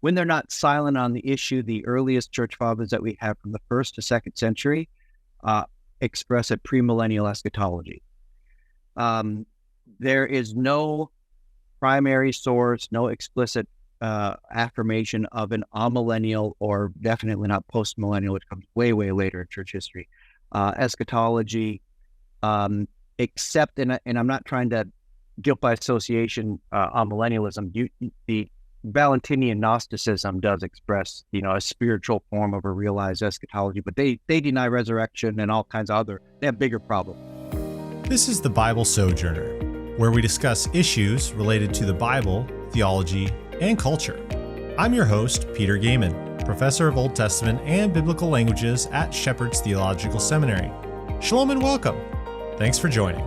when they're not silent on the issue, the earliest church fathers that we have from the 1st to 2nd century express a premillennial eschatology. There is no primary source, no explicit affirmation of an amillennial, or definitely not postmillennial, which comes way, way later in church history, eschatology, except, and I'm not trying to guilt by association amillennialism. The Valentinian Gnosticism does express, a spiritual form of a realized eschatology, but they deny resurrection and all kinds of other, they have bigger problems. This is the Bible Sojourner, where we discuss issues related to the Bible, theology, and culture. I'm your host, Peter Gaiman, professor of Old Testament and Biblical Languages at Shepherd's Theological Seminary. Shalom and welcome. Thanks for joining.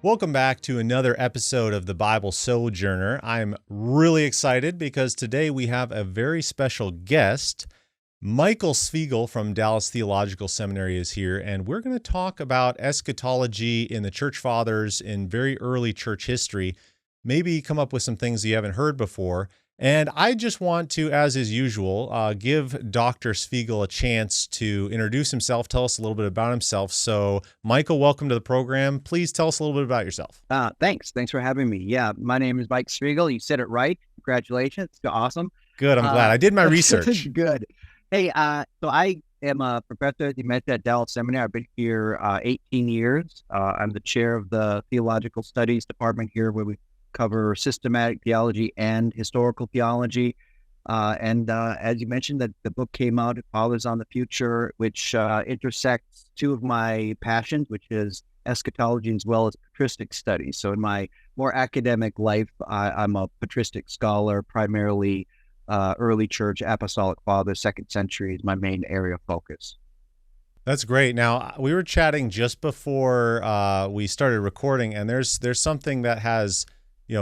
Welcome back to another episode of the Bible Sojourner. I'm really excited because today we have a very special guest. Michael Svigel from Dallas Theological Seminary is here, and we're going to talk about eschatology in the church fathers in very early church history, maybe come up with some things you haven't heard before. And I just want to, as is usual, give Dr. Svigel a chance to introduce himself, tell us a little bit about himself. So, Michael, welcome to the program. Please tell us a little bit about yourself. Thanks for having me. Yeah, my name is Mike Svigel. You said it right. Congratulations. Awesome. Good. I'm glad. I did my research. Good. Hey, so I am a professor, as you mentioned, at Dallas Seminary. I've been here 18 years. I'm the chair of the Theological Studies department here, where we cover systematic theology and historical theology. And as you mentioned, the book came out, Fathers on the Future, which intersects two of my passions, which is eschatology as well as patristic studies. So in my more academic life, I'm a patristic scholar, primarily early church, apostolic fathers, 2nd century is my main area of focus. That's great. Now, we were chatting just before we started recording, and there's something that has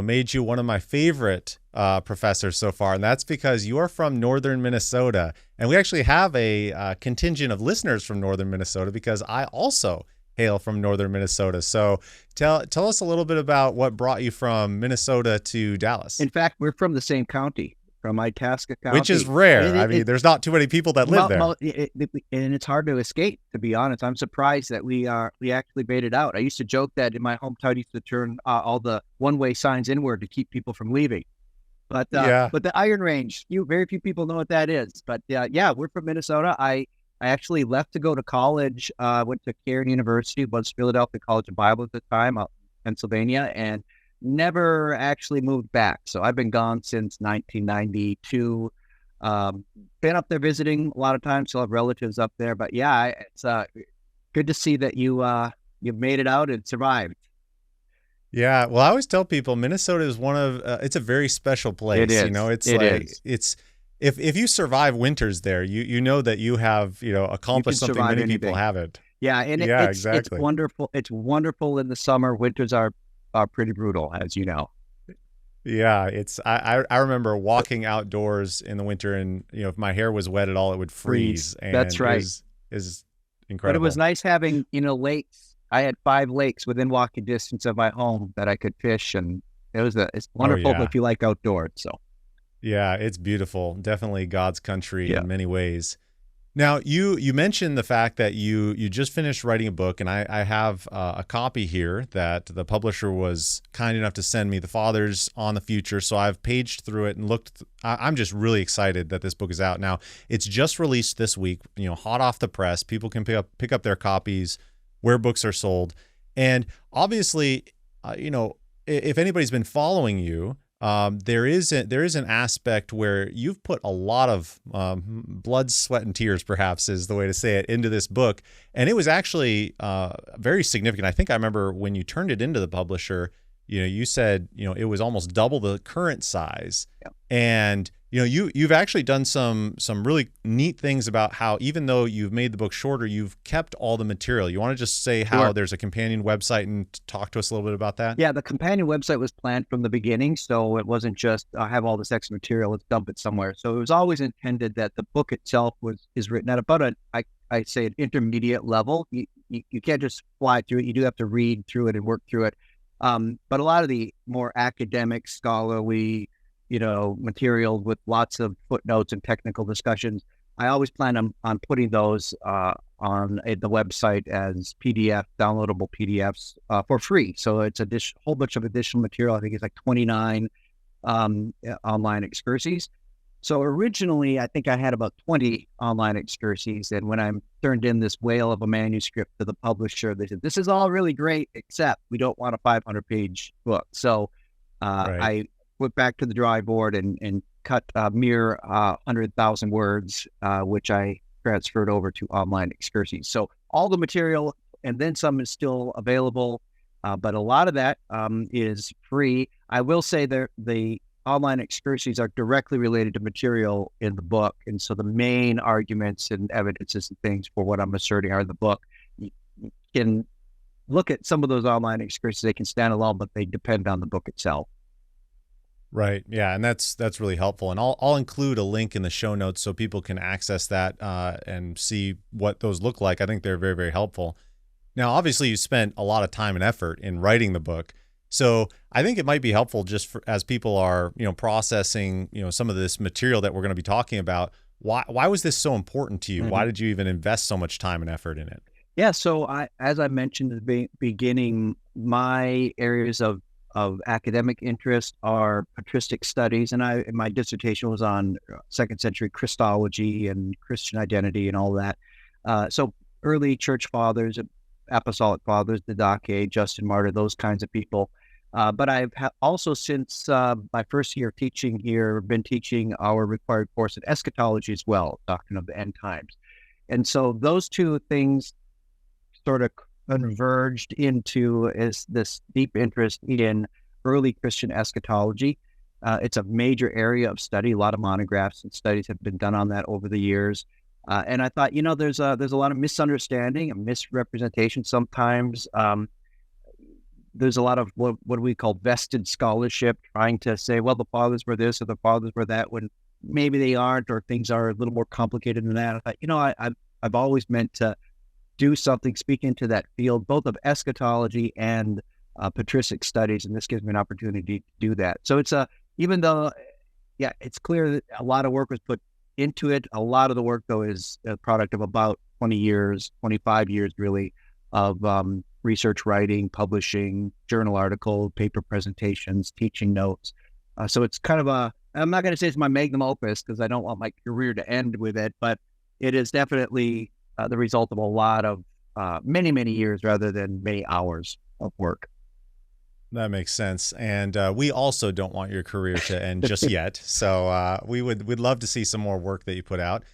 made you one of my favorite professors so far, and that's because you are from northern Minnesota, and we actually have a contingent of listeners from northern Minnesota because I also hail from northern Minnesota. So tell us a little bit about what brought you from Minnesota to Dallas. In fact, we're from the same county, from Itasca County. Which is rare. There's not too many people that live there. And it's hard to escape, to be honest. I'm surprised that we actually made it out. I used to joke that in my hometown, I used to turn all the one-way signs inward to keep people from leaving. But the Iron Range, very few people know what that is. But we're from Minnesota. I actually left to go to college, went to Cairn University, was Philadelphia College of Bible at the time, out in Pennsylvania, and never actually moved back. So I've been gone since 1992. Been up there visiting a lot of times. Still have relatives up there. But yeah, it's good to see that you've made it out and survived. Yeah, well, I always tell people Minnesota is one of it's a very special place. It is. It's if you survive winters there, you know that you have accomplished something many people haven't. Yeah, and exactly. It's wonderful. It's wonderful in the summer. Winters are pretty brutal, as you know. Yeah, I remember walking outdoors in the winter, and if my hair was wet at all, it would freeze. And that's right. Is incredible. But it was nice having lakes. I had 5 lakes within walking distance of my home that I could fish, and it's wonderful if you like outdoors. So yeah, it's beautiful. Definitely God's country in many ways. Now, you mentioned the fact that you just finished writing a book, and I have a copy here that the publisher was kind enough to send me, The Fathers on the Future. So I've paged through it and looked. I'm just really excited that this book is out now. It's just released this week, hot off the press. People can pick up their copies where books are sold. And obviously, if anybody's been following you, there is an aspect where you've put a lot of blood, sweat, and tears, perhaps is the way to say it, into this book. And it was actually very significant. I think I remember when you turned it into the publisher, you said, it was almost double the current size. Yep. And, you've actually done some really neat things about how, even though you've made the book shorter, you've kept all the material. You want to just say how there's a companion website and talk to us a little bit about that? Yeah, the companion website was planned from the beginning. So it wasn't just, I have all this extra material, let's dump it somewhere. So it was always intended that the book itself is written at about I say an intermediate level. You can't just fly through it. You do have to read through it and work through it. But a lot of the more academic, scholarly, materials with lots of footnotes and technical discussions, I always plan on putting those on the website as PDF, downloadable PDFs for free. So it's a whole bunch of additional material. I think it's like 29 online excursions. So originally, I think I had about 20 online excursions. And when I turned in this whale of a manuscript to the publisher, they said, this is all really great, except we don't want a 500-page book. So I went back to the drawing board and cut a mere 100,000 words, which I transferred over to online excursions. So all the material and then some is still available, but a lot of that is free. I will say that the online excursions are directly related to material in the book. And so the main arguments and evidences and things for what I'm asserting are in the book. You can look at some of those online excursions. They can stand alone, but they depend on the book itself. Right. Yeah. And that's really helpful. And I'll include a link in the show notes so people can access that and see what those look like. I think they're very, very helpful. Now, obviously, you spent a lot of time and effort in writing the book. So I think it might be helpful just as people are, processing, some of this material that we're going to be talking about. Why was this so important to you? Mm-hmm. Why did you even invest so much time and effort in it? Yeah. So as I mentioned at the beginning, my areas of academic interest are patristic studies, and my dissertation was on second century Christology and Christian identity and all that. So early church fathers, apostolic fathers, Didache, Justin Martyr, those kinds of people. But I've also, since my first year teaching here, been teaching our required course in eschatology as well, doctrine of the end times. And so those two things sort of converged into this deep interest in early Christian eschatology. It's a major area of study. A lot of monographs and studies have been done on that over the years. And I thought, there's a lot of misunderstanding and misrepresentation sometimes. There's a lot of what we call vested scholarship, trying to say, well, the fathers were this or the fathers were that, when maybe they aren't, or things are a little more complicated than that. I thought, I've always meant to do something, speak into that field, both of eschatology and patristic studies, and this gives me an opportunity to do that. So it's even though, it's clear that a lot of work was put into it. A lot of the work, though, is a product of about 20 years, 25 years, really, of research writing, publishing, journal articles, paper presentations, teaching notes. So it's kind of I'm not going to say it's my magnum opus, because I don't want my career to end with it, but it is definitely the result of a lot of many, many years rather than many hours of work. That makes sense. And we also don't want your career to end just yet. So we'd love to see some more work that you put out.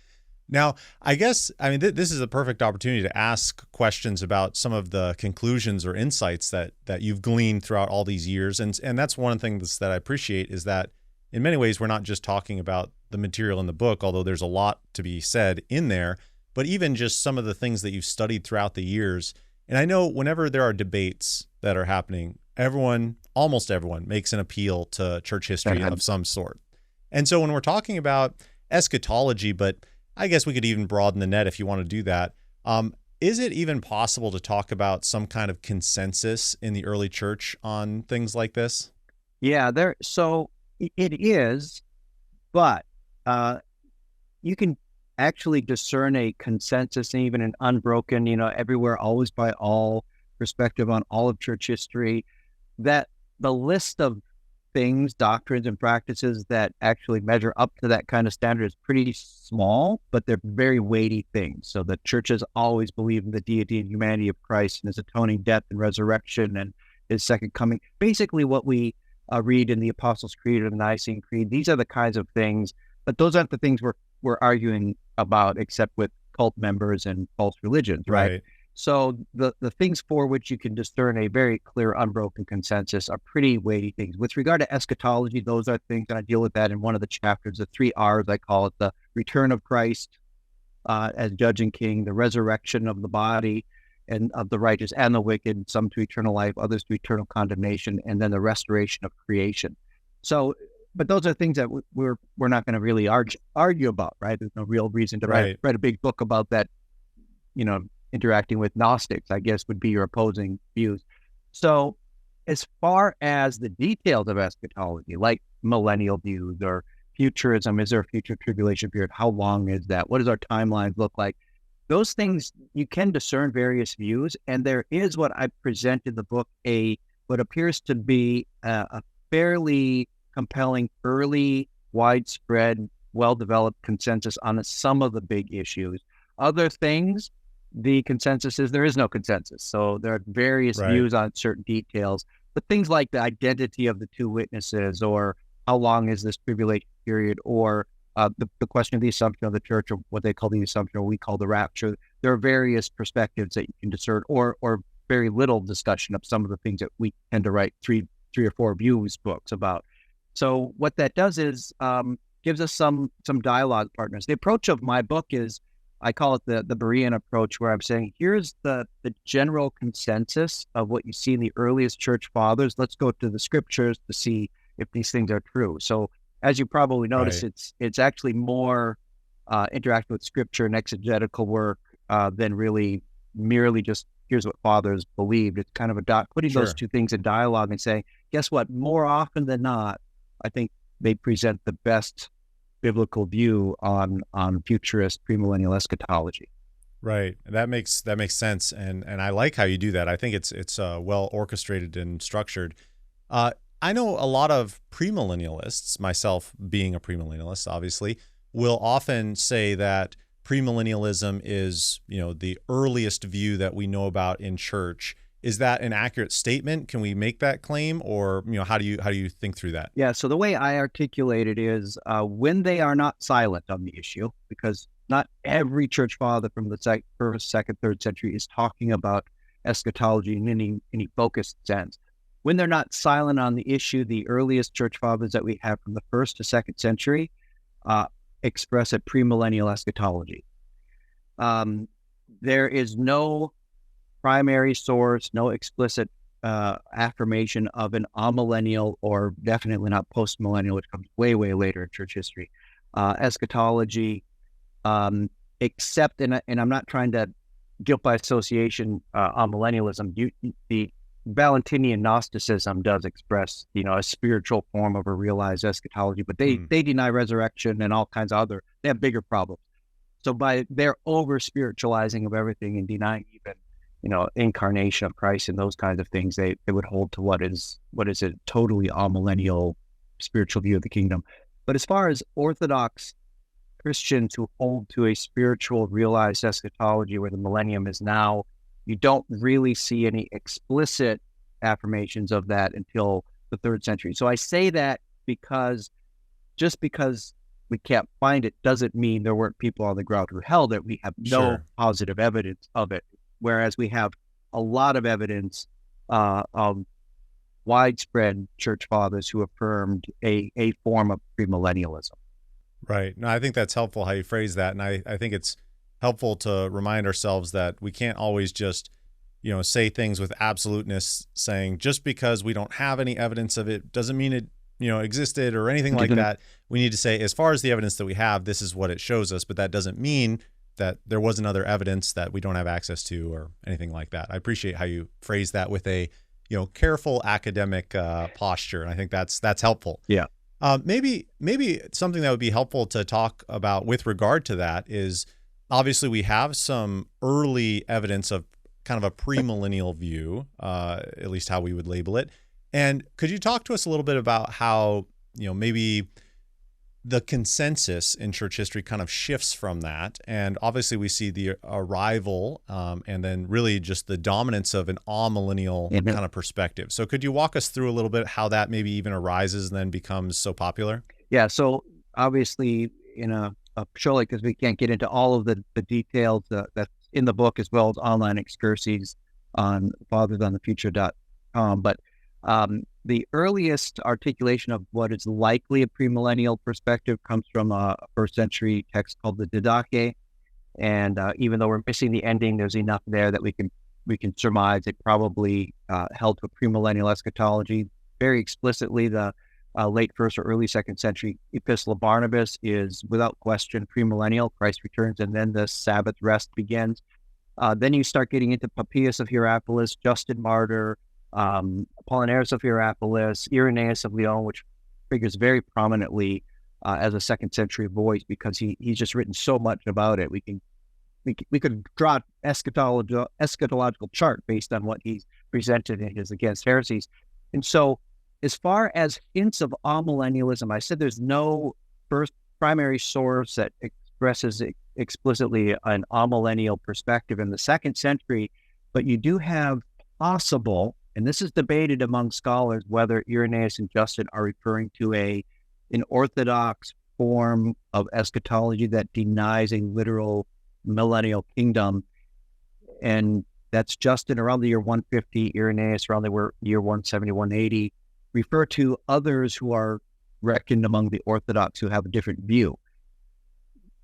Now, I guess, this is a perfect opportunity to ask questions about some of the conclusions or insights that you've gleaned throughout all these years. And that's one of the things that I appreciate, is that in many ways, we're not just talking about the material in the book, although there's a lot to be said in there, but even just some of the things that you've studied throughout the years. And I know whenever there are debates that are happening, almost everyone makes an appeal to church history of some sort. And so when we're talking about eschatology, but I guess we could even broaden the net if you want to do that, is it even possible to talk about some kind of consensus in the early church on things like this? Yeah, so it is, but you can actually discern a consensus and even an unbroken, everywhere, always by all perspective on all of church history, that the list of things, doctrines, and practices that actually measure up to that kind of standard is pretty small, but they're very weighty things. So the churches always believe in the deity and humanity of Christ and his atoning death and resurrection and his second coming. Basically what we read in the Apostles' Creed or the Nicene Creed, these are the kinds of things, but those aren't the things we're arguing about, except with cult members and false religions, right? So the things for which you can discern a very clear, unbroken consensus are pretty weighty things. With regard to eschatology, those are things, and I deal with that in one of the chapters, the 3 R's, I call it: the return of Christ as judge and king, the resurrection of the body and of the righteous and the wicked, some to eternal life, others to eternal condemnation, and then the restoration of creation. So, but those are things that we're not going to really argue about, right? There's no real reason to write a big book about that, interacting with Gnostics, I guess, would be your opposing views. So as far as the details of eschatology, like millennial views or futurism, is there a future tribulation period? How long is that? What does our timelines look like? Those things, you can discern various views, and there is what I present in the book, what appears to be a fairly compelling, early, widespread, well-developed consensus on some of the big issues. Other things, the consensus is there is no consensus. So there are various views on certain details, but things like the identity of the two witnesses, or how long is this tribulation period, or the question of the assumption of the church, or what they call the assumption, or we call the rapture. There are various perspectives that you can discern, or very little discussion of some of the things that we tend to write three or four views books about. So what that does is gives us some dialogue partners. The approach of my book is, I call it the Berean approach, where I'm saying, here's the general consensus of what you see in the earliest church fathers. Let's go to the scriptures to see if these things are true. So as you probably notice, it's actually more interactive with scripture and exegetical work than really merely just here's what fathers believed. It's kind of putting those two things in dialogue and saying, guess what? More often than not, I think they present the best biblical view on futurist premillennial eschatology. Right. That makes sense, and I like how you do that. I think it's well orchestrated and structured. I know a lot of premillennialists, myself being a premillennialist, obviously, will often say that premillennialism is, the earliest view that we know about in church. Is that an accurate statement? Can we make that claim, or how do you think through that? Yeah. So the way I articulate it is when they are not silent on the issue, because not every church father from the first, second, third century is talking about eschatology in any focused sense. When they're not silent on the issue, the earliest church fathers that we have from the first to second century express a premillennial eschatology. There is no primary source, no explicit affirmation of an amillennial, or definitely not postmillennial, which comes way, way later in church history, eschatology, except, and I'm not trying to guilt by association amillennialism. The Valentinian Gnosticism does express, a spiritual form of a realized eschatology, but they deny resurrection and all kinds of they have bigger problems. So by their over-spiritualizing of everything and denying even, incarnation of Christ and those kinds of things, they would hold to what is a totally amillennial spiritual view of the kingdom. But as far as Orthodox Christians who hold to a spiritual realized eschatology where the millennium is now, you don't really see any explicit affirmations of that until the third century. So I say that because just because we can't find it doesn't mean there weren't people on the ground who held it. We have no positive evidence of it, whereas we have a lot of evidence of widespread church fathers who affirmed a form of premillennialism. Right. No, I think that's helpful how you phrase that, and I think it's helpful to remind ourselves that we can't always just, say things with absoluteness, saying just because we don't have any evidence of it doesn't mean it, existed or anything like that. We need to say, as far as the evidence that we have, this is what it shows us, but that doesn't mean that there wasn't other evidence that we don't have access to or anything like that. I appreciate how you phrase that with a, careful academic posture. And I think that's helpful. Yeah. Maybe something that would be helpful to talk about with regard to that is, obviously, we have some early evidence of kind of a premillennial view, at least how we would label it. And could you talk to us a little bit about how, maybe the consensus in church history kind of shifts from that? And obviously, we see the arrival and then really just the dominance of an amillennial kind of perspective. So could you walk us through a little bit how that maybe even arises and then becomes so popular? Yeah. So obviously, surely, because we can't get into all of the details that's in the book, as well as online excursions on fathersonthefuture.com. But the earliest articulation of what is likely a premillennial perspective comes from a first century text called the Didache. And even though we're missing the ending, there's enough there that we can surmise it probably held to a premillennial eschatology. Very explicitly, the late first or early second century Epistle of Barnabas is without question premillennial. Christ returns, and then the Sabbath rest begins. Then you start getting into Papias of Hierapolis, Justin Martyr, Apollinaris of Hierapolis, Irenaeus of Lyon, which figures very prominently as a second century voice because he's just written so much about it. We could draw an eschatological chart based on what he's presented in his Against Heresies. And so as far as hints of amillennialism, I said there's no first primary source that expresses explicitly an amillennial perspective in the second century, but you do have possible, and this is debated among scholars, whether Irenaeus and Justin are referring to an orthodox form of eschatology that denies a literal millennial kingdom. And that's Justin around the year 150, Irenaeus around the year 170, 180, refer to others who are reckoned among the Orthodox who have a different view.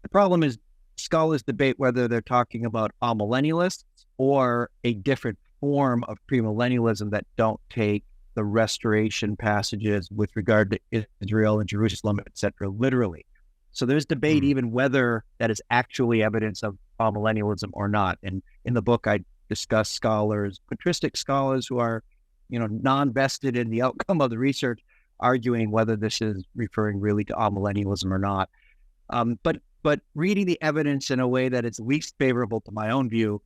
The problem is scholars debate whether they're talking about amillennialists or a different form of premillennialism that don't take the restoration passages with regard to Israel and Jerusalem, etc., literally. So there's debate even whether that is actually evidence of amillennialism or not. And in the book, I discuss scholars, patristic scholars who are, non-vested in the outcome of the research, arguing whether this is referring really to amillennialism or not. But reading the evidence in a way that is least favorable to my own view,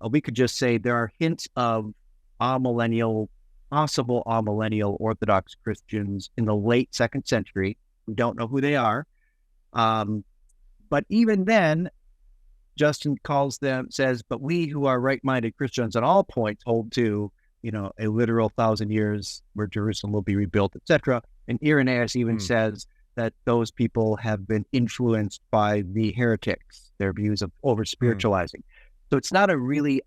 we could just say there are hints of possible amillennial Orthodox Christians in the late second century. We don't know who they are. But even then, Justin says, but we who are right-minded Christians at all points hold to, a literal 1,000 years where Jerusalem will be rebuilt, etc. And Irenaeus even says that those people have been influenced by the heretics, their views of over-spiritualizing. So it's not a really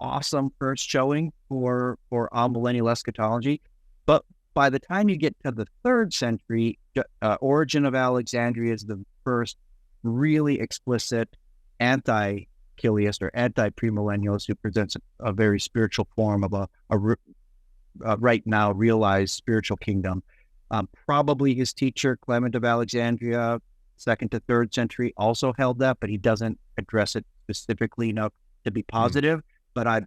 awesome first showing for amillennial eschatology, but by the time you get to the third century, Origen of Alexandria is the first really explicit anti-Chiliast or anti-premillennialist who presents a very spiritual form of a right now realized spiritual kingdom. Probably his teacher, Clement of Alexandria, second to third century, also held that, but he doesn't address it specifically enough to be positive. But I'm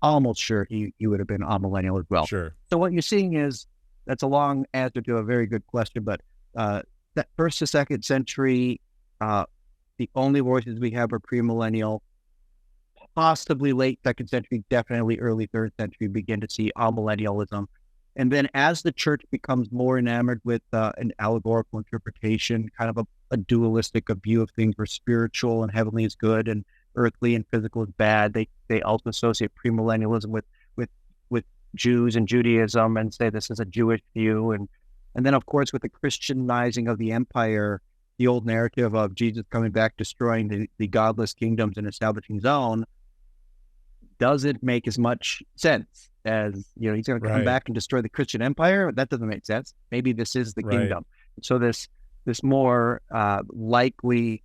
almost sure he would have been amillennial as well. Sure. So what you're seeing is, that's a long answer to a very good question, but that first to second century, the only voices we have are premillennial. Possibly late second century, definitely early third century, begin to see amillennialism. And then as the church becomes more enamored with an allegorical interpretation, kind of a dualistic view of things where spiritual and heavenly is good and earthly and physical is bad, they also associate premillennialism with Jews and Judaism and say this is a Jewish view. And then, of course, with the Christianizing of the empire, the old narrative of Jesus coming back, destroying the godless kingdoms and establishing his own, doesn't make as much sense as, he's going to come back and destroy the Christian empire. That doesn't make sense. Maybe this is the kingdom. So this more likely,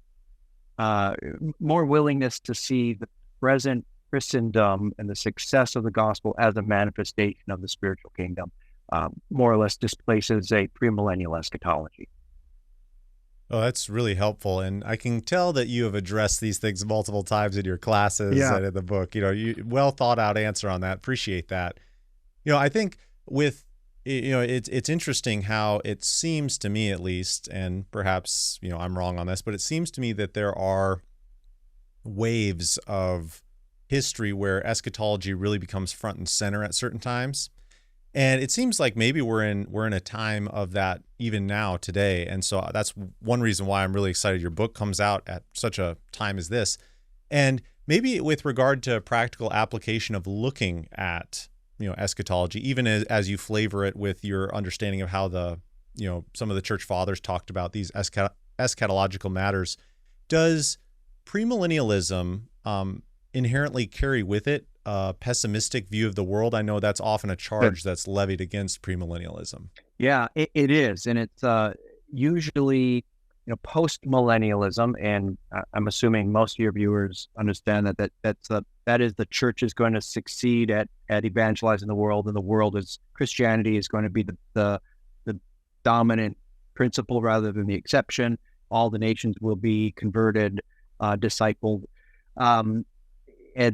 more willingness to see the present Christendom and the success of the gospel as a manifestation of the spiritual kingdom, more or less displaces a premillennial eschatology. Oh, that's really helpful. And I can tell that you have addressed these things multiple times in your classes and in the book. You well thought out answer on that. Appreciate that. I think with, it's interesting how it seems to me, at least, and perhaps, I'm wrong on this, but it seems to me that there are waves of history where eschatology really becomes front and center at certain times. And it seems like maybe we're in a time of that even now today. And so that's one reason why I'm really excited your book comes out at such a time as this. And maybe with regard to practical application of looking at, eschatology, even as you flavor it with your understanding of how some of the church fathers talked about these eschatological matters, does premillennialism inherently carry with it a pessimistic view of the world? I know that's often a charge that's levied against premillennialism. Yeah, it is. And it's usually, post-millennialism, and I'm assuming most of your viewers understand that is the church is going to succeed at evangelizing the world, and the world Christianity is going to be the dominant principle rather than the exception. All the nations will be converted, discipled, and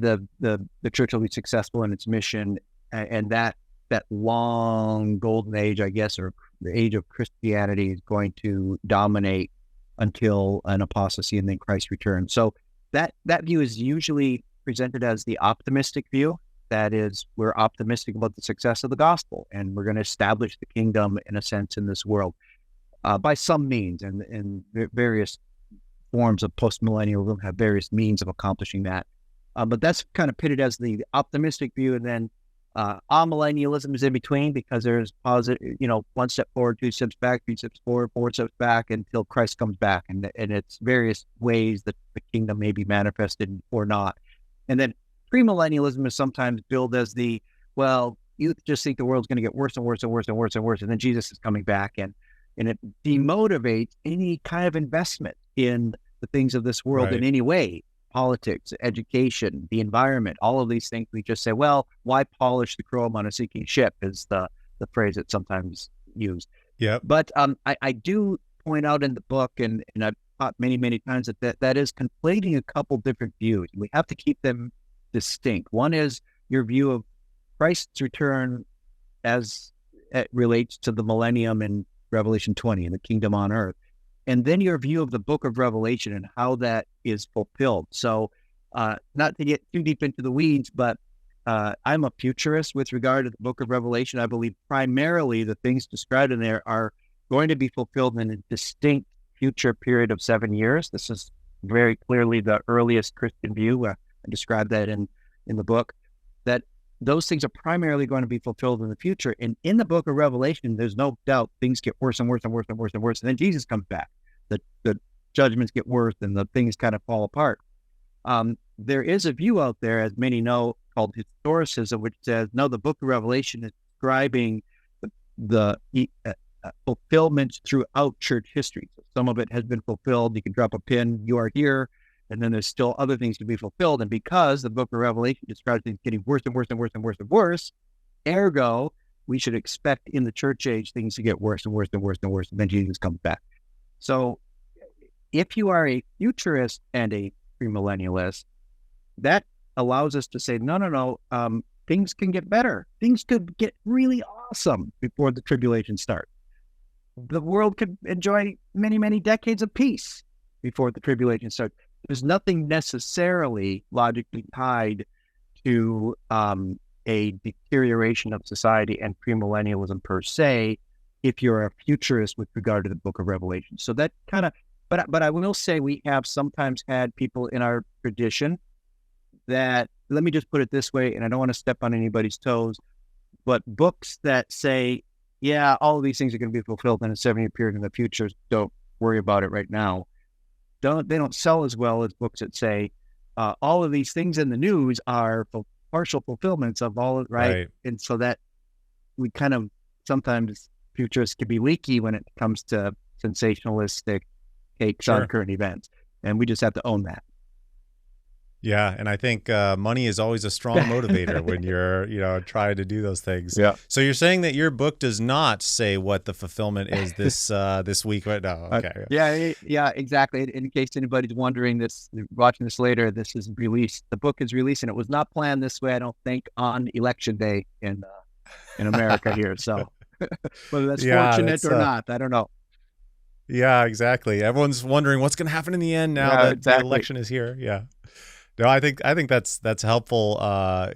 the church will be successful in its mission, and that that long golden age, I guess, or the age of Christianity is going to dominate until an apostasy and then Christ returns. So that view is usually presented as the optimistic view. That is, we're optimistic about the success of the gospel, and we're going to establish the kingdom, in a sense, in this world by some means, and various forms of postmillennialism have various means of accomplishing that. But that's kind of pitted as the optimistic view, and then amillennialism is in between, because there's positive, one step forward, two steps back, three steps forward, four steps back until Christ comes back, and it's various ways that the kingdom may be manifested or not. And then premillennialism is sometimes billed as you just think the world's going to get worse and worse and worse and worse and worse, and then Jesus is coming back, and it demotivates any kind of investment in the things of this world in any way. Politics, education, the environment, all of these things. We just say, well, why polish the chrome on a sinking ship is the phrase that's sometimes used. Yeah. But I do point out in the book, and I've taught many, many times that is conflating a couple different views. We have to keep them distinct. One is your view of Christ's return as it relates to the millennium in Revelation 20 and the kingdom on earth. And then your view of the book of Revelation and how that is fulfilled. So not to get too deep into the weeds, but I'm a futurist with regard to the book of Revelation. I believe primarily the things described in there are going to be fulfilled in a distinct future period of 7 years. This is very clearly the earliest Christian view. I described that in the book, that those things are primarily going to be fulfilled in the future. And in the book of Revelation, there's no doubt things get worse and worse and worse and worse and worse. And then Jesus comes back. The judgments get worse and the things kind of fall apart. There is a view out there, as many know, called historicism, which says, no, the book of Revelation is describing the fulfillments throughout church history. So some of it has been fulfilled. You can drop a pin, you are here. And then there's still other things to be fulfilled. And because the book of Revelation describes things getting worse and worse and worse and worse and worse, ergo, we should expect in the church age things to get worse and worse and worse and worse, and then Jesus comes back. So if you are a futurist and a premillennialist, that allows us to say, no, things can get better. Things could get really awesome before the tribulation starts. The world could enjoy many, many decades of peace before the tribulation starts. There's nothing necessarily logically tied to a deterioration of society and premillennialism per se, if you're a futurist with regard to the book of Revelation. So that kind of, but I will say we have sometimes had people in our tradition that, let me just put it this way, and I don't want to step on anybody's toes, but books that say, yeah, all of these things are going to be fulfilled in a 7-year period in the future, don't worry about it right now. They don't sell as well as books that say all of these things in the news are partial fulfillments of all, right? And so that we kind of sometimes futurists can be leaky when it comes to sensationalistic takes on current events, and we just have to own that. Yeah, and I think money is always a strong motivator when you're trying to do those things. Yeah. So you're saying that your book does not say what the fulfillment is this week right now? Okay. Yeah, exactly. In case anybody's wondering, watching this later, this is released. The book is released, and it was not planned this way, I don't think, on Election Day in America here. So whether that's fortunate or not, I don't know. Yeah, exactly. Everyone's wondering what's going to happen in the end now that the election is here. Yeah. No, I think that's helpful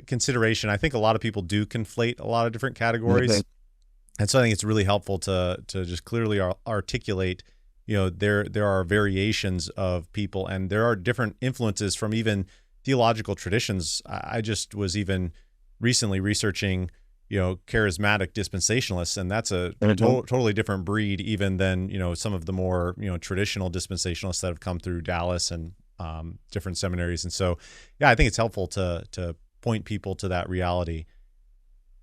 consideration. I think a lot of people do conflate a lot of different categories, and so I think it's really helpful to just clearly articulate. There are variations of people, and there are different influences from even theological traditions. I just was even recently researching, charismatic dispensationalists, and that's a totally different breed even than some of the more traditional dispensationalists that have come through Dallas and different seminaries. And so, yeah, I think it's helpful to point people to that reality.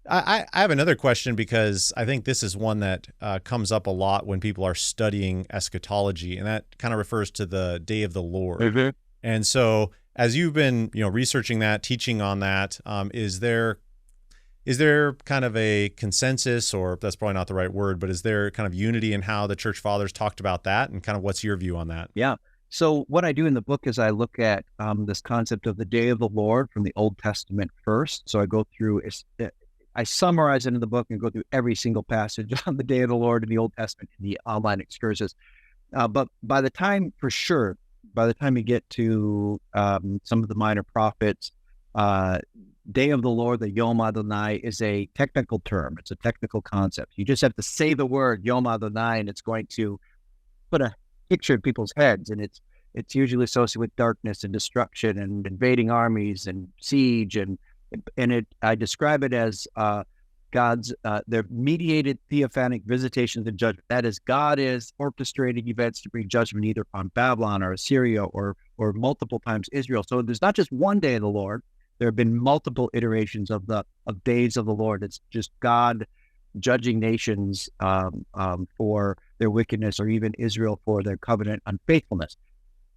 I have another question, because I think this is one that comes up a lot when people are studying eschatology, and that kind of refers to the day of the Lord. Mm-hmm. And so, as you've been researching that, teaching on that, is there kind of a consensus, or that's probably not the right word, but is there kind of unity in how the church fathers talked about that, and kind of what's your view on that? Yeah. So what I do in the book is I look at this concept of the day of the Lord from the Old Testament first. So I go through I summarize it in the book and go through every single passage on the day of the Lord in the Old Testament in the online excursus. But by the time you get to some of the minor prophets, day of the Lord, the Yom Adonai, is a technical term. It's a technical concept. You just have to say the word Yom Adonai, and it's going to put a picture in people's heads. And it's usually associated with darkness and destruction and invading armies and siege. I describe it as God's their mediated theophanic visitations and judgment. That is, God is orchestrating events to bring judgment either upon Babylon or Assyria or multiple times Israel. So there's not just one day of the Lord. There have been multiple iterations of days of the Lord. It's just God judging nations for their wickedness, or even Israel for their covenant unfaithfulness.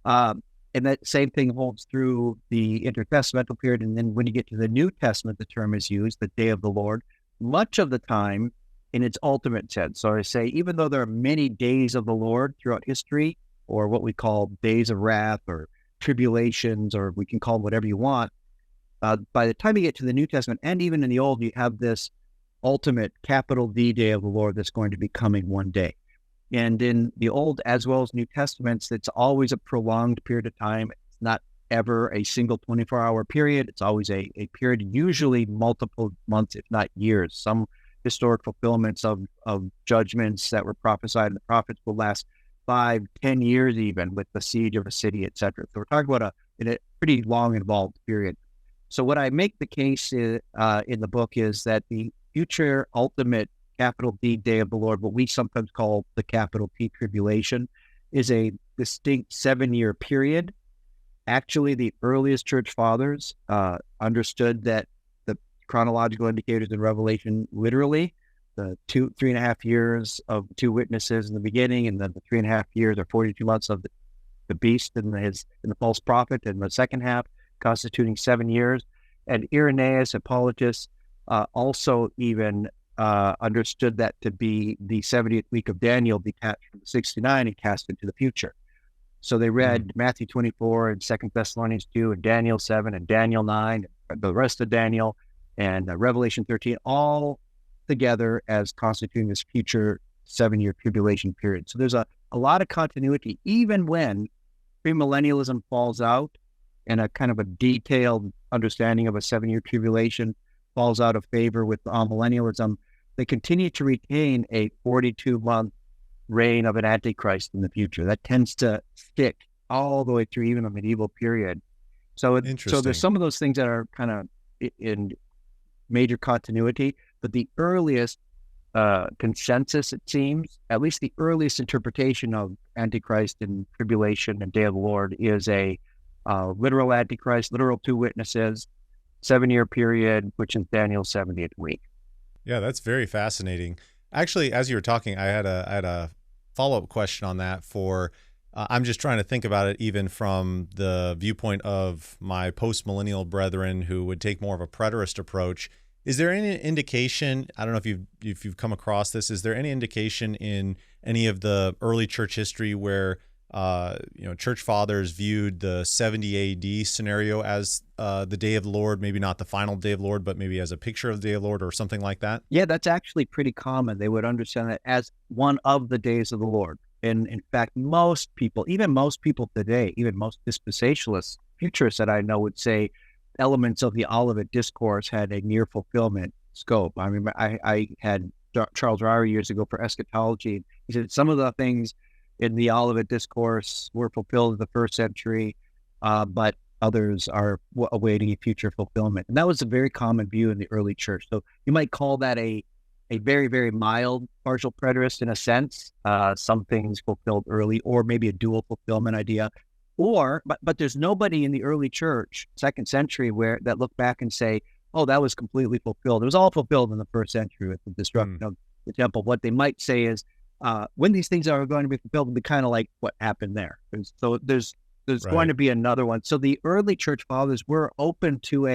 And that same thing holds through the intertestamental period. And then when you get to the New Testament, the term is used, the day of the Lord, much of the time in its ultimate sense. So I say, even though there are many days of the Lord throughout history, or what we call days of wrath or tribulations, or we can call them whatever you want, by the time you get to the New Testament, and even in the Old, you have this ultimate capital D day of the Lord that's going to be coming one day. And in the Old as well as New Testaments, it's always a prolonged period of time. It's not ever a single 24-hour period. It's always a period, usually multiple months, if not years. Some historic fulfillments of judgments that were prophesied in the prophets will last 5-10 years, even with the siege of a city, etc. So we're talking about a pretty long, involved period. So what I make the case in the book is that the future ultimate capital D day of the Lord, what we sometimes call the capital T tribulation, is a distinct 7-year period. Actually, the earliest church fathers understood that the chronological indicators in Revelation, literally, the 3.5 years of two witnesses in the beginning, and then the 3.5 years or 42 months of the beast and the false prophet in the second half, constituting 7 years. And Irenaeus, Hippolytus, also even understood that to be the 70th week of Daniel, detached from the 69 and cast into the future. So they read Matthew 24 and 2 Thessalonians 2 and Daniel 7 and Daniel 9, the rest of Daniel, and Revelation 13, all together as constituting this future 7-year tribulation period. So there's a lot of continuity, even when premillennialism falls out and a kind of a detailed understanding of a 7-year tribulation falls out of favor with amillennialism. They continue to retain a 42-month reign of an antichrist in the future. That tends to stick all the way through even the medieval period. So there's some of those things that are kind of in major continuity, but the earliest consensus, it seems, at least the earliest interpretation of antichrist and tribulation and day of the Lord, is a literal antichrist, literal two witnesses, 7-year period, which is Daniel's 70th week. Yeah, that's very fascinating. Actually, as you were talking, I had a follow-up question on that for, I'm just trying to think about it even from the viewpoint of my post-millennial brethren who would take more of a preterist approach. Is there any indication, I don't know if you've come across this, is there any indication in any of the early church history where church fathers viewed the 70 AD scenario as the day of the Lord, maybe not the final day of the Lord, but maybe as a picture of the day of the Lord or something like that? Yeah, that's actually pretty common. They would understand that as one of the days of the Lord. And in fact, most people today, even most dispensationalists, futurists that I know, would say elements of the Olivet Discourse had a near fulfillment scope. I mean, I had Charles Ryrie years ago for Eschatology. He said some of the things in the Olivet Discourse were fulfilled in the first century, but others are awaiting a future fulfillment. And that was a very common view in the early church. So you might call that a very, very mild partial preterist in a sense. Some things fulfilled early, or maybe a dual fulfillment idea. But there's nobody in the early church, second century, that look back and say, oh, that was completely fulfilled. It was all fulfilled in the first century with the destruction of the temple. What they might say is, when these things are going to be fulfilled, it'll be kind of like what happened there. So there's going to be another one. So the early church fathers were open to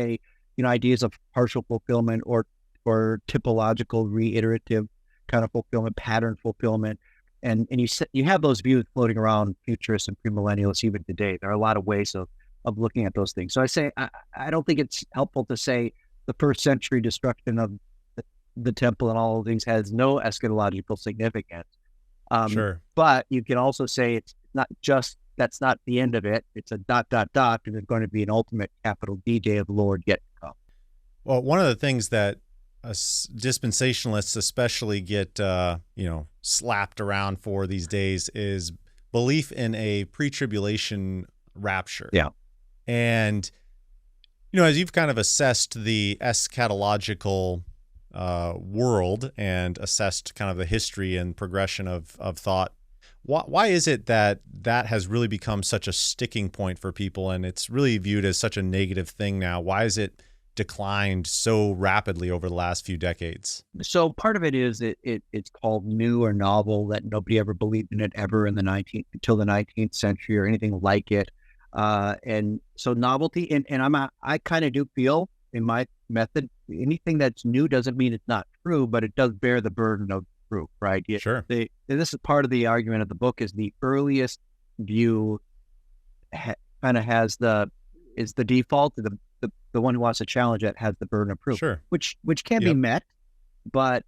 ideas of partial fulfillment or typological reiterative kind of fulfillment, pattern fulfillment. And you have those views floating around futurists and premillennialists even today. There are a lot of ways of looking at those things. So I say, I don't think it's helpful to say the first century destruction of the temple and all of these has no eschatological significance. Sure. But you can also say it's not just, that's not the end of it. It's a ... and there's going to be an ultimate capital D day of the Lord yet to come. Well, one of the things that dispensationalists especially get, slapped around for these days is belief in a pre-tribulation rapture. Yeah. And, as you've kind of assessed the eschatological world and assessed kind of the history and progression of thought, why is it that has really become such a sticking point for people and it's really viewed as such a negative thing now? Why is it declined so rapidly over the last few decades? So part of it is it's called new or novel, that nobody ever believed in it ever in until the 19th century or anything like it. And so novelty, and I kind of do feel in my method, anything that's new doesn't mean it's not true, but it does bear the burden of proof, right? Sure. And this is part of the argument of the book, is the earliest view kind of is the default. The one who wants to challenge it has the burden of proof, sure, which can be met, but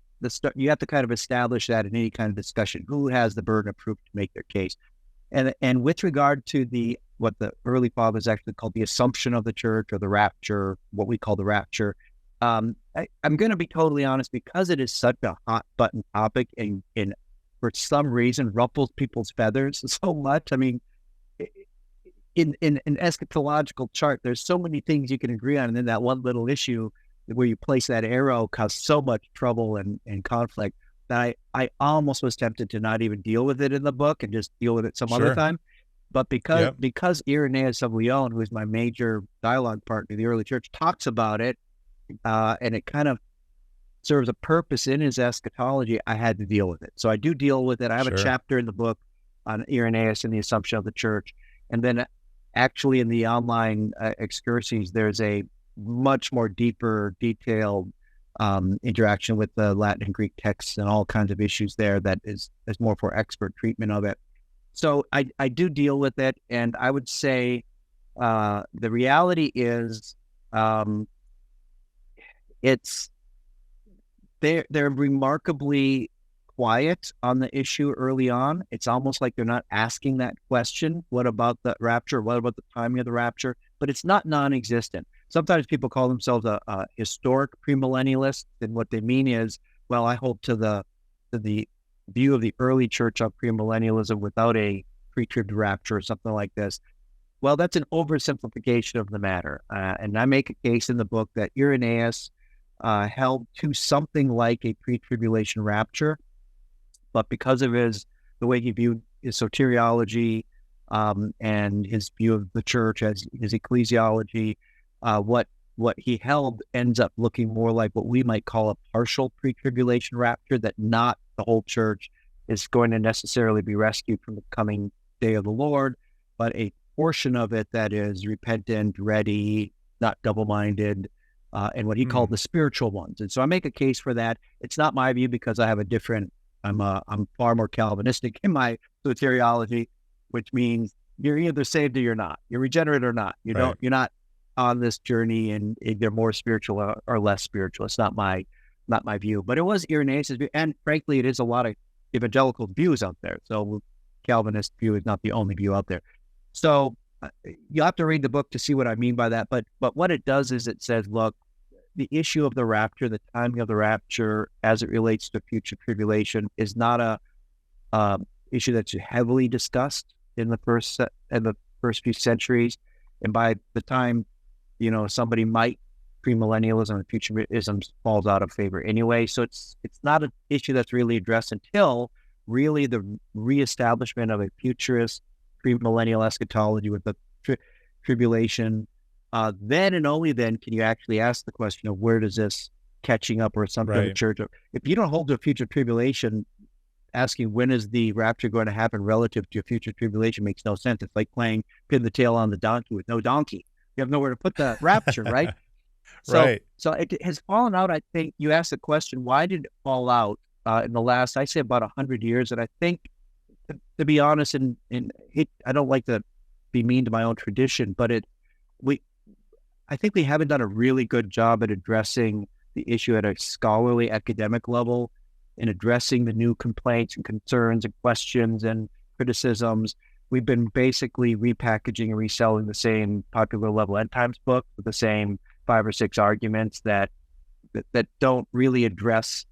you have to kind of establish that in any kind of discussion, who has the burden of proof to make their case. And with regard to what the early fathers actually called the assumption of the church, or the rapture, what we call the rapture, I'm going to be totally honest, because it is such a hot button topic and for some reason ruffles people's feathers so much. I mean, in an eschatological chart, there's so many things you can agree on, and then that one little issue where you place that arrow caused so much trouble and conflict that I almost was tempted to not even deal with it in the book and just deal with it some other time. But because Irenaeus of Lyon, who is my major dialogue partner in the early church, talks about it, and it kind of serves a purpose in his eschatology, I had to deal with it. So I do deal with it. I have a chapter in the book on Irenaeus and the assumption of the church. And then actually in the online excursions, there's a much more deeper, detailed interaction with the Latin and Greek texts and all kinds of issues there that is more for expert treatment of it. So I do deal with it, and I would say the reality is they're remarkably quiet on the issue early on. It's almost like they're not asking that question. What about the rapture? What about the timing of the rapture? But it's not non-existent. Sometimes people call themselves a historic premillennialist, and what they mean is, well, I hold to the view of the early church of premillennialism without a pre-trib rapture or something like this. Well, that's an oversimplification of the matter. And I make a case in the book that Irenaeus held to something like a pre-tribulation rapture, but because of the way he viewed his soteriology and his view of the church as his ecclesiology, what he held ends up looking more like what we might call a partial pre-tribulation rapture, that not the whole church is going to necessarily be rescued from the coming day of the Lord, but a portion of it that is repentant, ready, not double-minded, and what he called the spiritual ones. And so I make a case for that. It's not my view, because I have I'm far more Calvinistic in my soteriology, which means you're either saved or you're not. You're regenerate or not. You're not on this journey, and they're more spiritual or less spiritual. It's not my view, but it was Irenaeus' view, and frankly, it is a lot of evangelical views out there. So Calvinist view is not the only view out there. So you have to read the book to see what I mean by that. But what it does is it says, look, the issue of the rapture, the timing of the rapture as it relates to future tribulation, is not a issue that's heavily discussed in the first few centuries. And by the time, somebody might, premillennialism and futurism falls out of favor anyway. So it's not an issue that's really addressed until really the reestablishment of a futurist premillennial eschatology with the tribulation. Then and only then can you actually ask the question of where does this catching up or something of the church. If you don't hold to a future tribulation, asking when is the rapture going to happen relative to a future tribulation makes no sense. It's like playing pin the tail on the donkey with no donkey. You have nowhere to put the rapture, right? So it has fallen out. I think you asked the question, why did it fall out in the last, I say about 100 years? And I think, to be honest, I don't like to be mean to my own tradition, but I think we haven't done a really good job at addressing the issue at a scholarly academic level in addressing the new complaints and concerns and questions and criticisms. We've been basically repackaging and reselling the same popular level end times book with the same 5 or 6 arguments that don't really address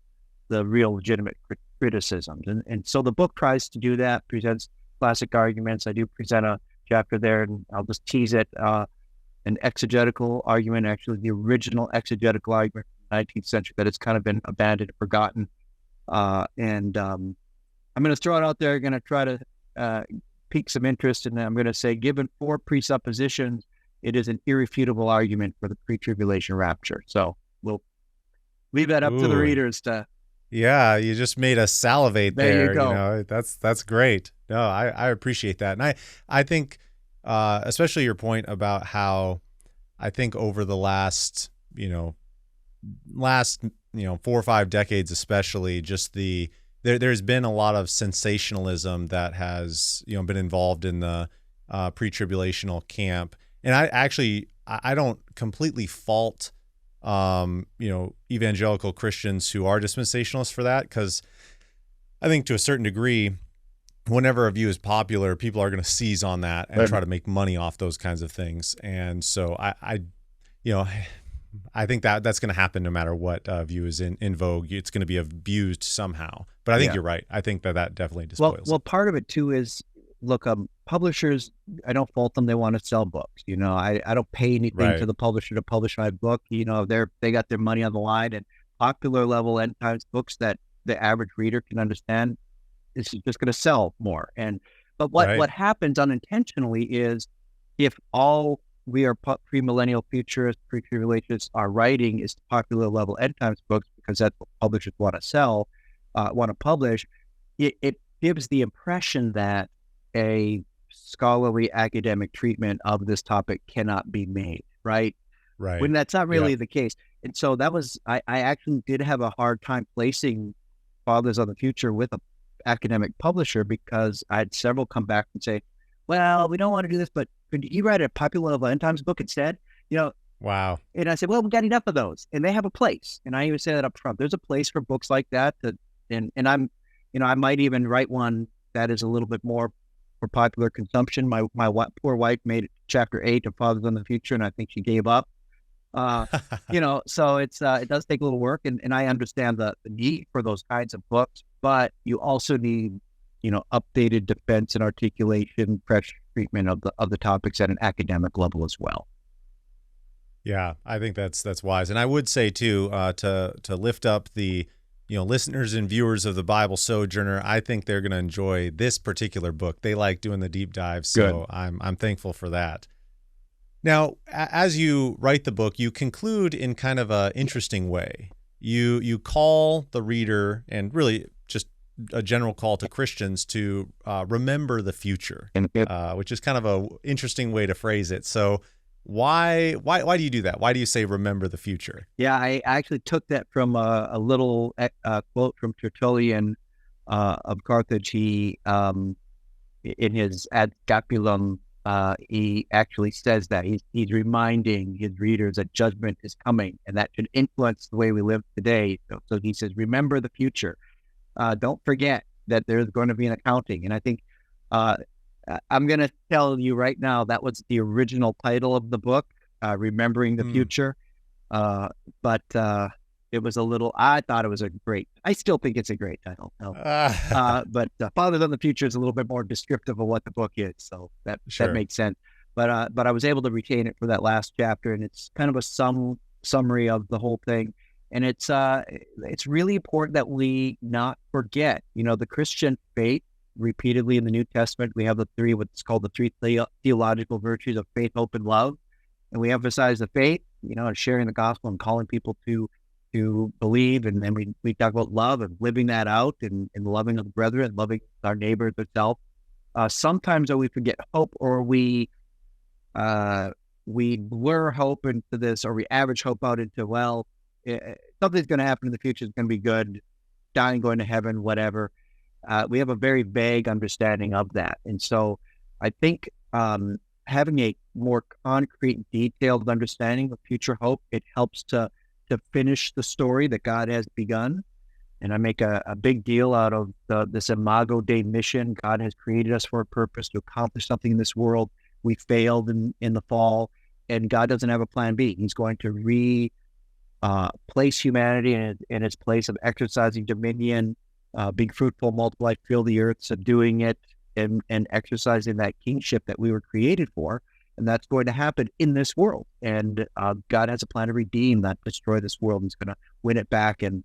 the real legitimate criticisms. And so the book tries to do that, presents classic arguments. I do present a chapter there, and I'll just tease it, an exegetical argument, actually the original exegetical argument from the 19th century that has kind of been abandoned and forgotten. And I'm going to throw it out there, going to try to pique some interest, and I'm going to say, given 4 presuppositions, it is an irrefutable argument for the pre-tribulation rapture. So we'll leave that up to the readers to. Yeah, you just made us salivate there. There you go. That's great. No, I appreciate that. And I think, especially your point about how I think over the last 4 or 5 decades, especially, just there's been a lot of sensationalism that has, been involved in the pre-tribulational camp. And I don't completely fault evangelical Christians who are dispensationalists for that, because I think to a certain degree, whenever a view is popular, people are going to seize on that and try to make money off those kinds of things. And so I think that's going to happen no matter what view is in vogue. It's going to be abused somehow. But I think you're right. I think that definitely despoils. Well, part of it too is, look, publishers, I don't fault them. They want to sell books. I don't pay anything to the publisher to publish my book. They got their money on the line, and popular level end times books that the average reader can understand is just going to sell more. But what happens unintentionally is, if all we are premillennial futurists, pre-tribulationists are writing is popular level end times books, because that's what publishers want to sell, want to publish, it gives the impression that a scholarly academic treatment of this topic cannot be made, right? When that's not really the case. And so I actually did have a hard time placing Fathers on the Future with an academic publisher, because I had several come back and say, well, we don't want to do this, but could you write a popular level end times book instead? Wow. And I said, well, we got enough of those, and they have a place. And I even say that up front. There's a place for books like that, and I'm, I might even write one that is a little bit more for popular consumption. My poor wife made it chapter 8 of Fathers on the Future, and I think she gave up. So it does take a little work, and I understand the need for those kinds of books, but you also need, updated defense and articulation, fresh treatment of the topics at an academic level as well. Yeah, I think that's wise. And I would say too, to lift up the listeners and viewers of the Bible Sojourner, I think they're going to enjoy this particular book. They like doing the deep dives, so I'm thankful for that. Now, as you write the book, you conclude in kind of an interesting way. You call the reader, and really just a general call to Christians, to remember the future, which is kind of an interesting way to phrase it. So why do you do that? Why do you say remember the future? Yeah, I actually took that from a little quote from Tertullian of Carthage. He, in his Ad Scapulum, he actually says that he's reminding his readers that judgment is coming, and that should influence the way we live today. So he says, remember the future. Don't forget that there's going to be an accounting. And I think I'm going to tell you right now, that was the original title of the book, Remembering the Future. But it was I thought it was I still think it's a great title. But Fathers on the Future is a little bit more descriptive of what the book is. So that makes sense. But I was able to retain it for that last chapter, and it's kind of a summary of the whole thing. And it's really important that we not forget, the Christian faith. Repeatedly in the New Testament, we have what's called the 3 theological virtues of faith, hope, and love. And we emphasize the faith, and sharing the gospel and calling people to believe. And then we talk about love and living that out, and loving of the brethren, loving our neighbors ourselves. Sometimes we forget hope, or we blur hope into this, or we average hope out into, something's going to happen in the future. It's going to be good, dying, going to heaven, whatever. We have a very vague understanding of that. And so I think having a more concrete, detailed understanding of future hope, it helps to to finish the story that God has begun. And I make a big deal out of this Imago Dei mission. God has created us for a purpose to accomplish something in this world. We failed in the fall, and God doesn't have a plan B. He's going to place humanity in its place of exercising dominion, being fruitful, multiply, fill the earth, subduing it, and exercising that kingship that we were created for. And that's going to happen in this world. And God has a plan to redeem, not destroy this world. He's going to win it back and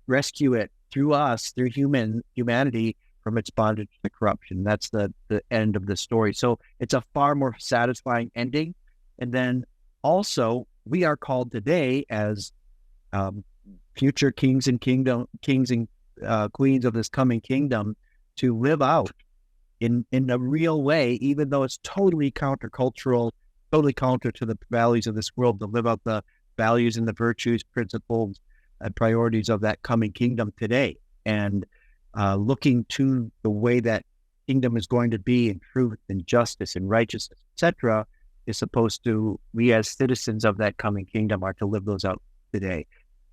rescue it through us, through humanity, from its bondage to corruption. That's the end of the story. So it's a far more satisfying ending. And then also, we are called today as future kings and queens of this coming kingdom to live out in a real way, even though it's totally countercultural, totally counter to the values of this world, to live out the values and the virtues, principles, and priorities of that coming kingdom today. And looking to the way that kingdom is going to be in truth and justice and righteousness, etc., is supposed to, we as citizens of that coming kingdom are to live those out today.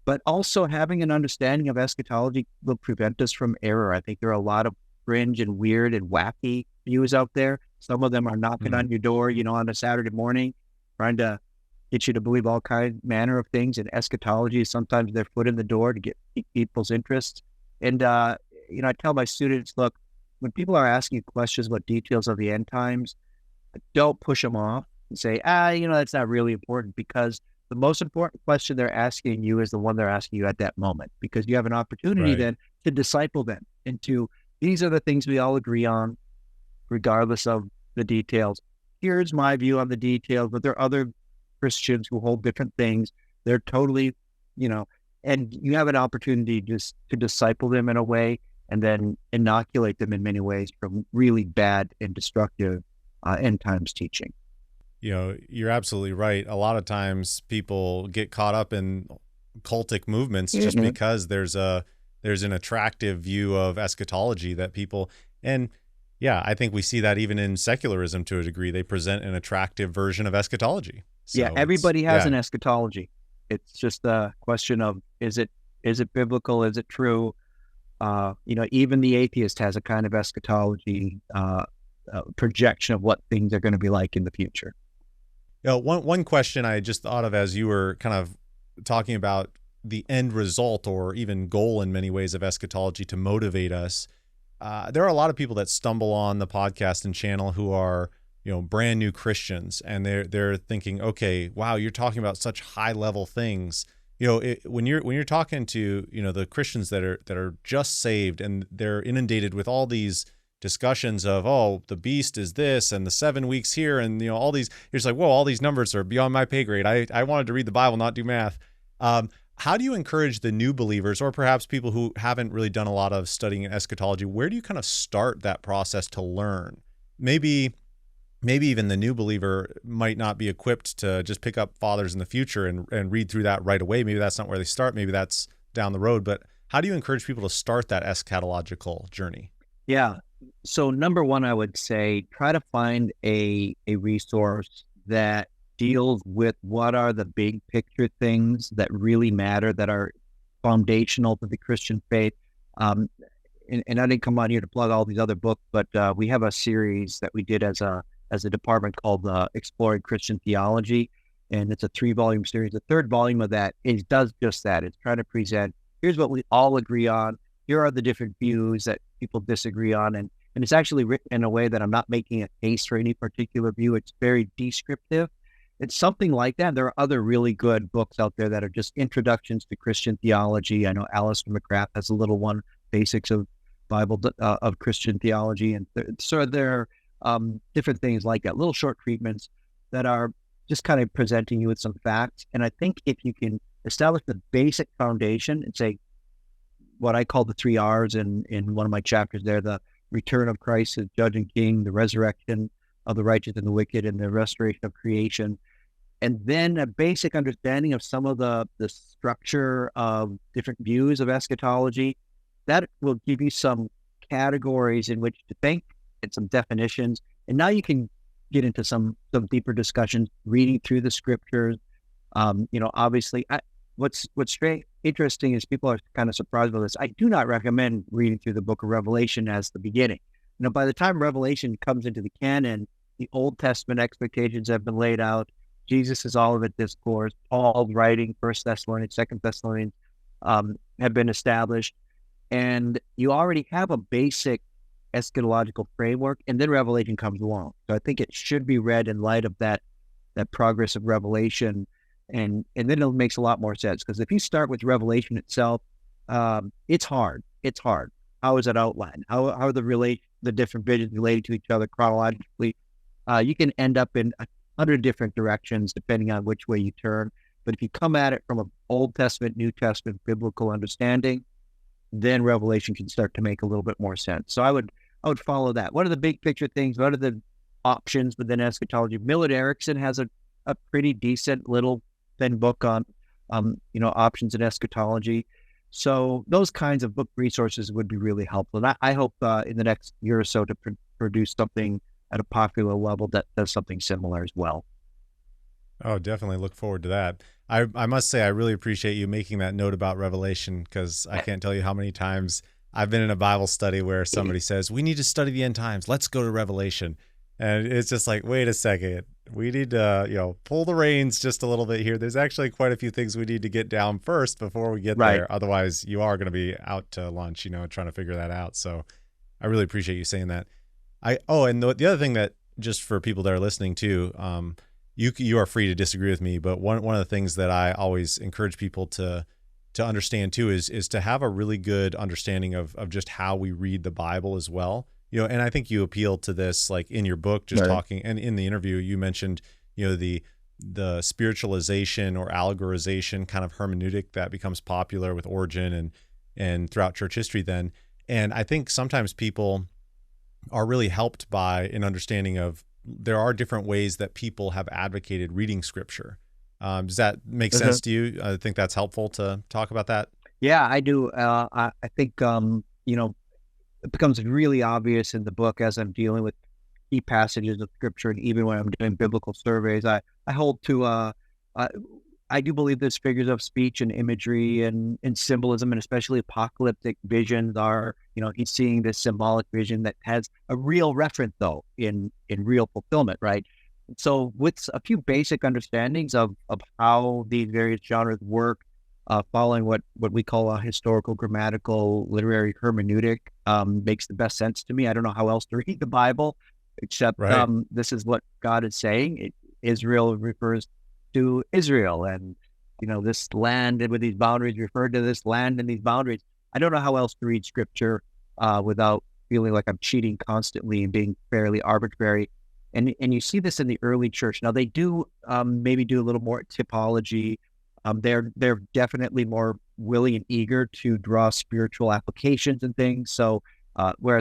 But also having an understanding of eschatology will prevent us from error. I think there are a lot of fringe and weird and wacky views out there. Some of them are knocking on your door, on a Saturday morning, trying to get you to believe all manner of things. And eschatology is sometimes their foot in the door to get people's interests. And, I tell my students, look, when people are asking you questions about details of the end times, don't push them off and say, that's not really important, because the most important question they're asking you is the one they're asking you at that moment, because you have an opportunity then to disciple them into, these are the things we all agree on, regardless of the details. Here's my view on the details, but there are other Christians who hold different things. They're totally, and you have an opportunity just to disciple them in a way, and then inoculate them in many ways from really bad and destructive end times teaching. You're absolutely right. A lot of times people get caught up in cultic movements just because there's an attractive view of eschatology that people, and I think we see that even in secularism to a degree. They present an attractive version of eschatology. So everybody has an eschatology. It's just a question of, is it biblical? Is it true? Even the atheist has a kind of eschatology projection of what things are going to be like in the future. One question I just thought of as you were kind of talking about the end result, or even goal in many ways, of eschatology to motivate us. There are a lot of people that stumble on the podcast and channel who are, brand new Christians, and they're thinking, okay, wow, you're talking about such high level things. When you're talking to, the Christians that are just saved, and they're inundated with all these discussions of, the beast is this and the 7 weeks here, and all these, you're just like, whoa, all these numbers are beyond my pay grade. I wanted to read the Bible, not do math. How do you encourage the new believers, or perhaps people who haven't really done a lot of studying in eschatology? Where do you kind of start that process to learn? Maybe even the new believer might not be equipped to just pick up Fathers in the Future and read through that right away. Maybe that's not where they start. Maybe that's down the road. But how do you encourage people to start that eschatological journey? Yeah. So number one, I would say try to find a resource that deals with what are the big picture things that really matter, that are foundational to the Christian faith. And I didn't come on here to plug all these other books, but we have a series that we did as a department called Exploring Christian Theology, and it's a 3-volume series. The 3rd volume of that does just that. It's trying to present, here's what we all agree on. Here are the different views that people disagree on, and it's actually written in a way that I'm not making a case for any particular view. It's very descriptive. It's something like that. There are other really good books out there that are just introductions to Christian theology. I know Alistair McGrath has a little one, Basics of Bible of Christian Theology, and so there are different things like that, little short treatments that are just kind of presenting you with some facts. And I think if you can establish the basic foundation and say what I call the 3 R's in one of my chapters there, the return of Christ as judge and king, the resurrection of the righteous and the wicked, and the restoration of creation, and then a basic understanding of some of the structure of different views of eschatology, that will give you some categories in which to think and some definitions. And now you can get into some deeper discussions, reading through the scriptures, Obviously, what's interesting is people are kind of surprised by this. I do not recommend reading through the book of Revelation as the beginning. By the time Revelation comes into the canon, the Old Testament expectations have been laid out. Jesus is all of it discourse. Paul's writing, 1 Thessalonians, 2 Thessalonians, have been established. And you already have a basic eschatological framework, and then Revelation comes along. So I think it should be read in light of that progress of Revelation, and then it makes a lot more sense. Because if you start with Revelation itself, it's hard. It's hard. How is it outlined? How are the different visions related to each other chronologically? You can end up in 100 different directions depending on which way you turn. But if you come at it from an Old Testament, New Testament, biblical understanding, then Revelation can start to make a little bit more sense. So I would follow that. What are the big picture things? What are the options within eschatology? Millard Erickson has a pretty decent little thin book on options in eschatology. So those kinds of book resources would be really helpful. And I hope in the next year or so to produce something at a popular level that does something similar as well. Oh, definitely look forward to that. I must say, I really appreciate you making that note about Revelation, because I can't tell you how many times I've been in a Bible study where somebody says, we need to study the end times. Let's go to Revelation. And it's just like, wait a second. We need to, pull the reins just a little bit here. There's actually quite a few things we need to get down first before we get there. Otherwise, you are going to be out to lunch, trying to figure that out. So I really appreciate you saying that. And the other thing that, just for people that are listening too, you are free to disagree with me, but one of the things that I always encourage people to understand too is to have a really good understanding of just how we read the Bible as well. And I think you appeal to this, like in your book, just talking, and in the interview you mentioned, the spiritualization or allegorization kind of hermeneutic that becomes popular with Origen and throughout church history then. And I think sometimes people are really helped by an understanding of there are different ways that people have advocated reading scripture. Does that make sense to you? I think that's helpful to talk about that. Yeah, I do. I think, it becomes really obvious in the book as I'm dealing with key passages of scripture, and even when I'm doing biblical surveys, I hold to, I do believe there's figures of speech and imagery and symbolism, and especially apocalyptic visions are, he's seeing this symbolic vision that has a real reference though in real fulfillment, right? So with a few basic understandings of how these various genres work, following what we call a historical, grammatical, literary hermeneutic, makes the best sense to me. I don't know how else to read the Bible, except this is what God is saying. Israel refers to Israel, and this land with these boundaries referred to this land and these boundaries. I don't know how else to read scripture without feeling like I'm cheating constantly and being fairly arbitrary. And you see this in the early church. Now they do maybe do a little more typology. They're definitely more willing and eager to draw spiritual applications and things. So where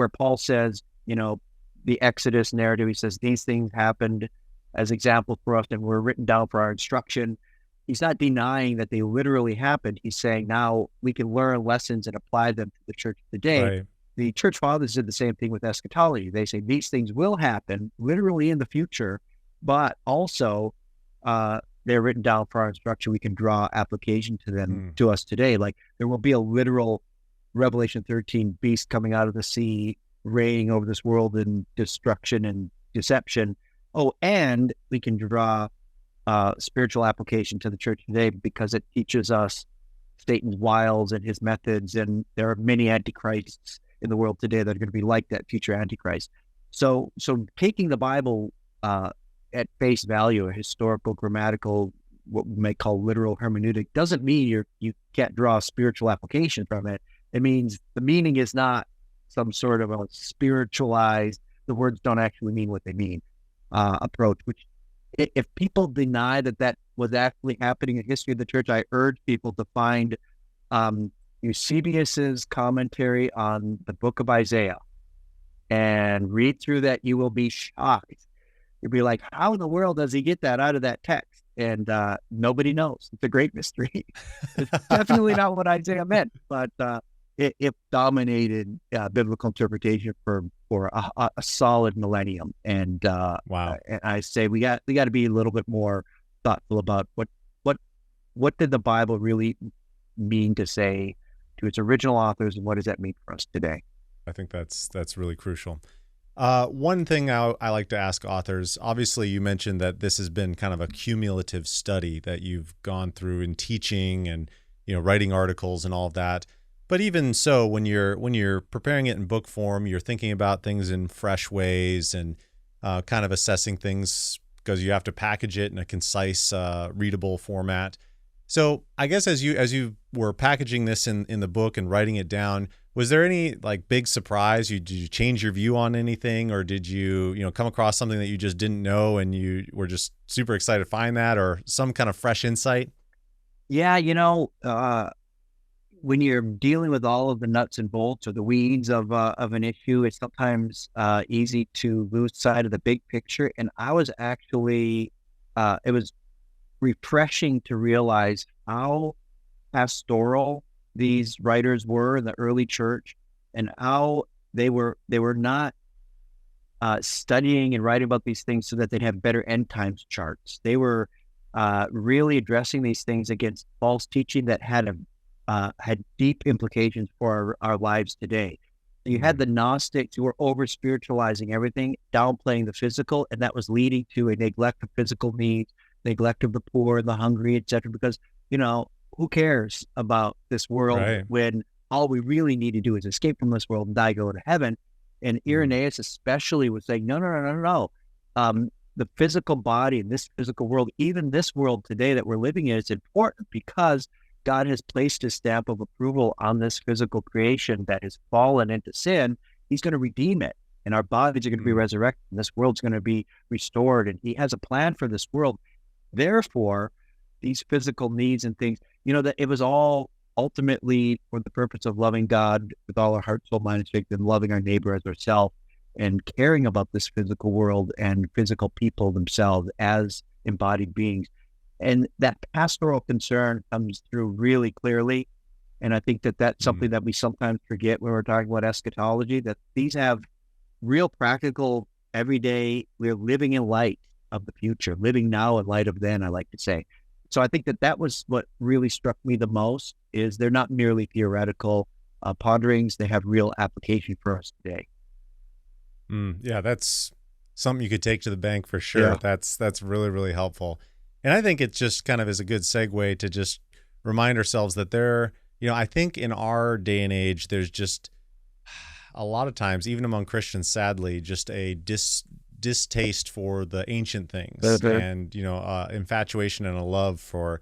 Paul says, the Exodus narrative, he says these things happened as examples for us and were written down for our instruction. He's not denying that they literally happened. He's saying now we can learn lessons and apply them to the church today. Right. The church fathers did the same thing with eschatology. They say these things will happen literally in the future, but also they're written down for our instruction. We can draw application to them to us today. Like there will be a literal Revelation 13 beast coming out of the sea, reigning over this world in destruction and deception. Oh, and we can draw spiritual application to the church today because it teaches us Satan's wiles and his methods. And there are many antichrists in the world today that are going to be like that future antichrist. So taking the Bible at face value, a historical, grammatical, what we may call literal hermeneutic, doesn't mean you can't draw a spiritual application from it. It means the meaning is not some sort of a spiritualized, the words don't actually mean what they mean approach, which if people deny that was actually happening in history of the church, I urge people to find Eusebius's commentary on the book of Isaiah and read through that. You will be shocked. You'll be like, how in the world does he get that out of that text? And nobody knows. It's a great mystery. It's definitely not what Isaiah meant, but it dominated biblical interpretation for a solid millennium. And wow. And I say we got to be a little bit more thoughtful about what did the Bible really mean to say to its original authors, and what does that mean for us today? I think that's really crucial. One thing I like to ask authors, obviously you mentioned that this has been kind of a cumulative study that you've gone through in teaching and, writing articles and all of that. But even so, when you're preparing it in book form, you're thinking about things in fresh ways and kind of assessing things because you have to package it in a concise, readable format. So I guess as you were packaging this in the book and writing it down, was there any like big surprise? Did you change your view on anything, or did you come across something that you just didn't know and you were just super excited to find that, or some kind of fresh insight? Yeah, when you're dealing with all of the nuts and bolts or the weeds of an issue, it's sometimes easy to lose sight of the big picture. And I was actually, it was refreshing to realize how pastoral these writers were in the early church, and how they were not studying and writing about these things so that they'd have better end times charts. They were really addressing these things against false teaching that had deep implications for our lives today. You had the Gnostics who were over spiritualizing everything, downplaying the physical, and that was leading to a neglect of physical needs, neglect of the poor, the hungry, etc. Because who cares about this world when all we really need to do is escape from this world and die, go to heaven? And Irenaeus especially was saying, no. The physical body and this physical world, even this world today that we're living in, is important because God has placed his stamp of approval on this physical creation that has fallen into sin. He's going to redeem it, and our bodies are going to be resurrected, and this world's going to be restored, and he has a plan for this world. Therefore, these physical needs and things, that it was all ultimately for the purpose of loving God with all our heart, soul, mind, and strength, and loving our neighbor as ourselves, and caring about this physical world and physical people themselves as embodied beings. And that pastoral concern comes through really clearly. And I think that that's something that we sometimes forget when we're talking about eschatology, that these have real practical, everyday, we're living in light of the future, living now in light of then, I like to say. So I think that was what really struck me the most, is they're not merely theoretical ponderings, they have real application for us today. Yeah, that's something you could take to the bank for sure. Yeah. That's really, really helpful. And I think it just kind of is a good segue to just remind ourselves that I think in our day and age, there's just a lot of times, even among Christians, sadly, just a distaste for the ancient things and, infatuation and a love for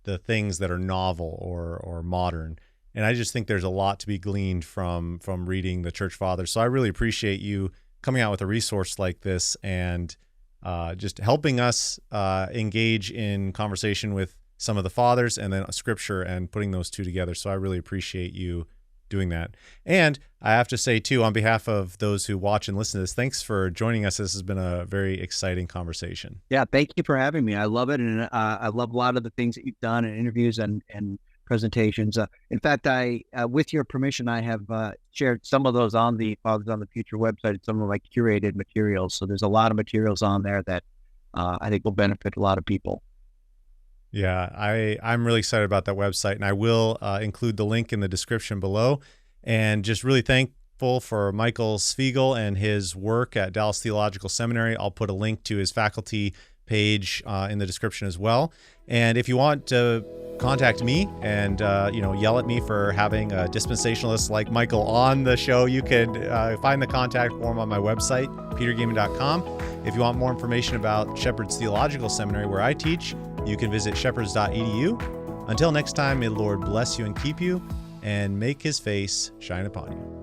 the things that are novel or modern. And I just think there's a lot to be gleaned from reading the Church Fathers. So I really appreciate you coming out with a resource like this and just helping us engage in conversation with some of the fathers and then scripture and putting those two together. So I really appreciate you doing that. And I have to say too, on behalf of those who watch and listen to this, thanks for joining us. This has been a very exciting conversation. Yeah, thank you for having me. I love it. And I love a lot of the things that you've done in interviews and presentations. In fact, with your permission, I have shared some of those on the Fathers on the Future website, some of my curated materials. So there's a lot of materials on there that I think will benefit a lot of people. Yeah, I'm really excited about that website, and I will include the link in the description below. And just really thankful for Michael Svigel and his work at Dallas Theological Seminary. I'll put a link to his faculty page in the description as well. And if you want to contact me and yell at me for having a dispensationalist like Michael on the show, you can find the contact form on my website, petergaiman.com. If you want more information about Shepherd's Theological Seminary, where I teach, you can visit shepherds.edu. Until next time, may the Lord bless you and keep you, and make his face shine upon you.